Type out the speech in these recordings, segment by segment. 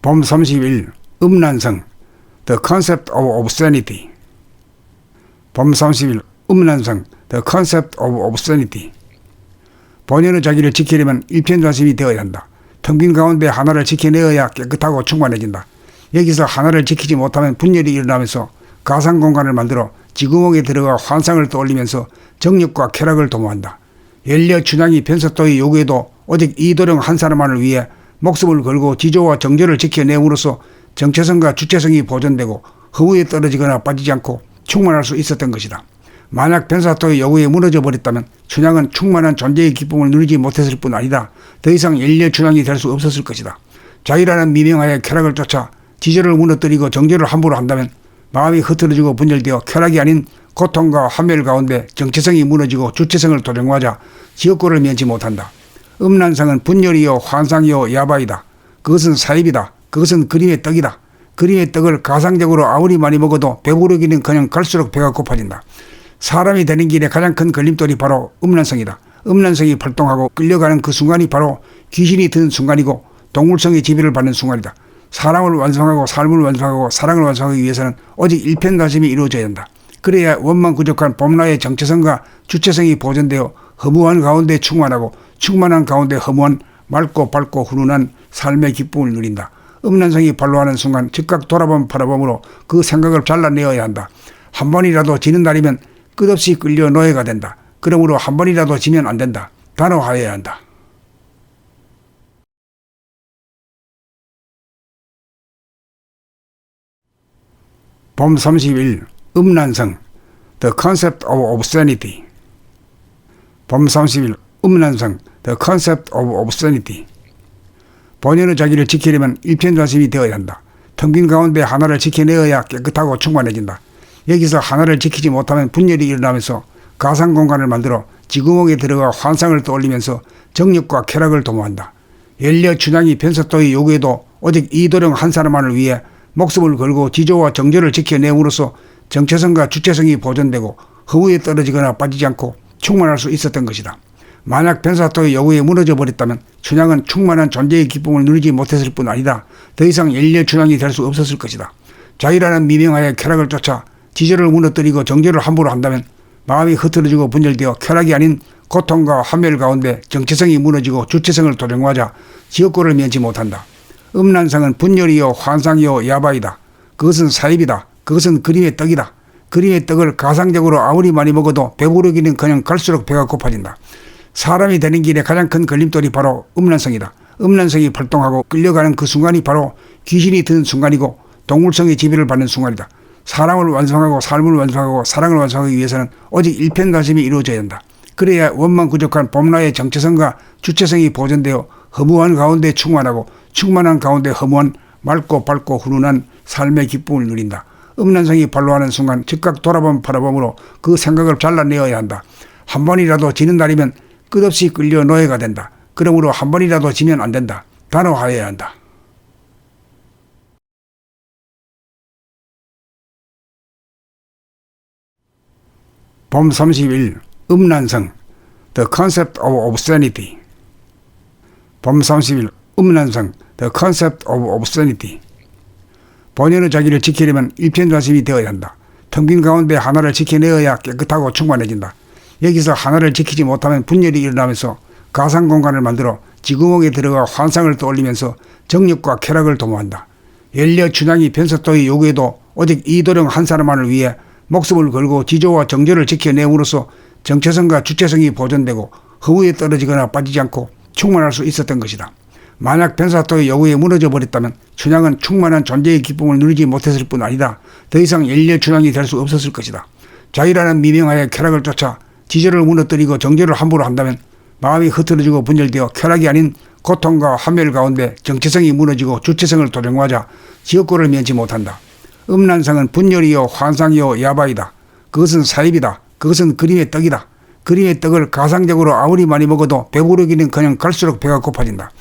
봄 30일 음란성 The Concept of Obscenity. 봄 30일 음란성 The Concept of Obscenity. 본연의 자기를 지키려면 일편단심이 되어야 한다. 텅 빈 가운데 하나를 지켜내어야 깨끗하고 충만해진다. 여기서 하나를 지키지 못하면 분열이 일어나면서 가상공간을 만들어 지구멍에 들어가 환상을 떠올리면서 정력과 쾌락을 도모한다. 연려 춘향이 변사또의 요구에도 오직 이도령 한 사람만을 위해 목숨을 걸고 지조와 정조를 지켜내므로써 정체성과 주체성이 보존되고 허무에 떨어지거나 빠지지 않고 충만할 수 있었던 것이다. 만약 변사또의 요구에 무너져 버렸다면 춘향은 충만한 존재의 기쁨을 누리지 못했을 뿐 아니라 더 이상 연려 춘향이 될 수 없었을 것이다. 자유라는 미명하에 쾌락을 쫓아 지조를 무너뜨리고 정조를 함부로 한다면 마음이 흐트러지고 분열되어 쾌락이 아닌 고통과 환멸 가운데 정체성이 무너지고 주체성을 도전하자 지옥고를 면치 못한다. 음란성은 분열이요 환상이요 야바이다. 그것은 사입이다. 그것은 그림의 떡이다. 그림의 떡을 가상적으로 아무리 많이 먹어도 배부르기는 그냥 갈수록 배가 고파진다. 사람이 되는 길에 가장 큰 걸림돌이 바로 음란성이다. 음란성이 발동하고 끌려가는 그 순간이 바로 귀신이 드는 순간이고 동물성의 지배를 받는 순간이다. 사람을 완성하고 삶을 완성하고 사랑을 완성하기 위해서는 오직 일편단심이 이루어져야 한다. 그래야 원망부족한 봄나의 정체성과 주체성이 보존되어 허무한 가운데 충만하고 충만한 가운데 허무한 맑고 밝고 훈훈한 삶의 기쁨을 누린다. 음란성이 발로하는 순간 즉각 돌아본 바라봄으로 그 생각을 잘라내어야 한다. 한 번이라도 지는 날이면 끝없이 끌려 노예가 된다. 그러므로 한 번이라도 지면 안 된다. 단호하여야 한다. 봄 30일 음란성 The Concept of Obscenity. 봄 30일 음란성 The Concept of Obscenity. 본연의 자기를 지키려면 일편단심이 되어야 한다. 텅 빈 가운데 하나를 지켜내어야 깨끗하고 충만해진다. 여기서 하나를 지키지 못하면 분열이 일어나면서 가상공간을 만들어 지구멍에 들어가 환상을 떠올리면서 정력과 쾌락을 도모한다. 연려 춘향이 변사또의 요구에도 오직 이도령 한 사람만을 위해 목숨을 걸고 지조와 정조를 지켜내므로써 정체성과 주체성이 보존되고 허무에 떨어지거나 빠지지 않고 충만할 수 있었던 것이다. 만약 변사또의 요구에 무너져 버렸다면 춘향은 충만한 존재의 기쁨을 누리지 못했을 뿐 아니라 더 이상 연려 춘향이 될 수 없었을 것이다. 자유라는 미명하에 쾌락을 쫓아 지조를 무너뜨리고 정조를 함부로 한다면 마음이 흐트러지고 분열되어 쾌락이 아닌 고통과 환멸 가운데 정체성이 무너지고 주체성을 도전하자 지옥고를 면치 못한다. 음란성은 분열이요 환상이요 야바이다. 그것은 사입이다. 그것은 그림의 떡이다. 그림의 떡을 가상적으로 아무리 많이 먹어도 배부르기는 그냥 갈수록 배가 고파진다. 사람이 되는 길에 가장 큰 걸림돌이 바로 음란성이다. 음란성이 발동하고 끌려가는 그 순간이 바로 귀신이 드는 순간이고 동물성의 지배를 받는 순간이다. 사람을 완성하고 삶을 완성하고 사랑을 완성하기 위해서는 오직 일편단심이 이루어져야 한다. 그래야 원망부족한 봄나의 정체성과 주체성이 보존되어 허무한 가운데 충만하고 충만한 가운데 허무한 맑고 밝고 훈훈한 삶의 기쁨을 누린다. 음란성이 발로하는 순간 즉각 돌아본 바라봄으로 그 생각을 잘라내어야 한다. 한 번이라도 지는 날이면 끝없이 끌려 노예가 된다. 그러므로 한 번이라도 지면 안 된다. 단호하여야 한다. 봄 30일 음란성 The Concept of Obscenity. 봄 30일 음란성 The Concept of Obscenity. 본연의 자기를 지키려면 일편단심이 되어야 한다. 텅 빈 가운데 하나를 지켜내어야 깨끗하고 충만해진다. 여기서 하나를 지키지 못하면 분열이 일어나면서 가상공간을 만들어 지구멍에 들어가 환상을 떠올리면서 정력과 쾌락을 도모한다. 연려 춘향이 변사또의 요구에도 오직 이도령 한 사람만을 위해 목숨을 걸고 지조와 정조를 지켜내므로써 정체성과 주체성이 보존되고 허무에 떨어지거나 빠지지 않고 충만할 수 있었던 것이다. 만약 변사또의 요구에 무너져 버렸다면 춘향은 충만한 존재의 기쁨을 누리지 못했을 뿐 아니라 더 이상 연려 춘향이 될 수 없었을 것이다. 자유라는 미명하에 쾌락을 쫓아 지조를 무너뜨리고 정조를 함부로 한다면 마음이 흐트러지고 분열되어 쾌락이 아닌 고통과 환멸 가운데 정체성이 무너지고 주체성을 도전하자 지옥고를 면치 못한다. 음란성은 분열이요 환상이요 야바이다. 그것은 사입이다. 그것은 그림의 떡이다. 그림의 떡을 가상적으로 아무리 많이 먹어도 배부르기는 그냥 갈수록 배가 고파진다.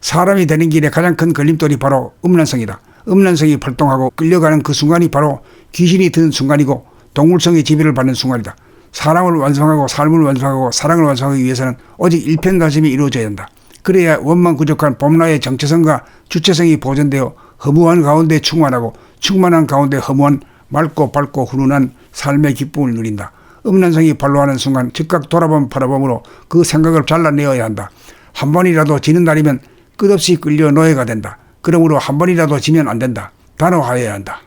사람이 되는 길에 가장 큰 걸림돌이 바로 음란성이다. 음란성이 발동하고 끌려가는 그 순간이 바로 귀신이 드는 순간이고 동물성의 지배를 받는 순간이다. 사람을 완성하고 삶을 완성하고 사랑을 완성하기 위해서는 오직 일편단심이 이루어져야 한다. 그래야 원망부족한 봄나의 정체성과 주체성이 보존되어 허무한 가운데 충만하고 충만한 가운데 허무한 맑고 밝고 훈훈한 삶의 기쁨을 누린다. 음란성이 발로하는 순간 즉각 바라봄으로 그 생각을 잘라내어야 한다. 한 번이라도 지는 날이면 끝없이 끌려 노예가 된다. 그러므로 한 번이라도 지면 안 된다. 단호하여야 한다.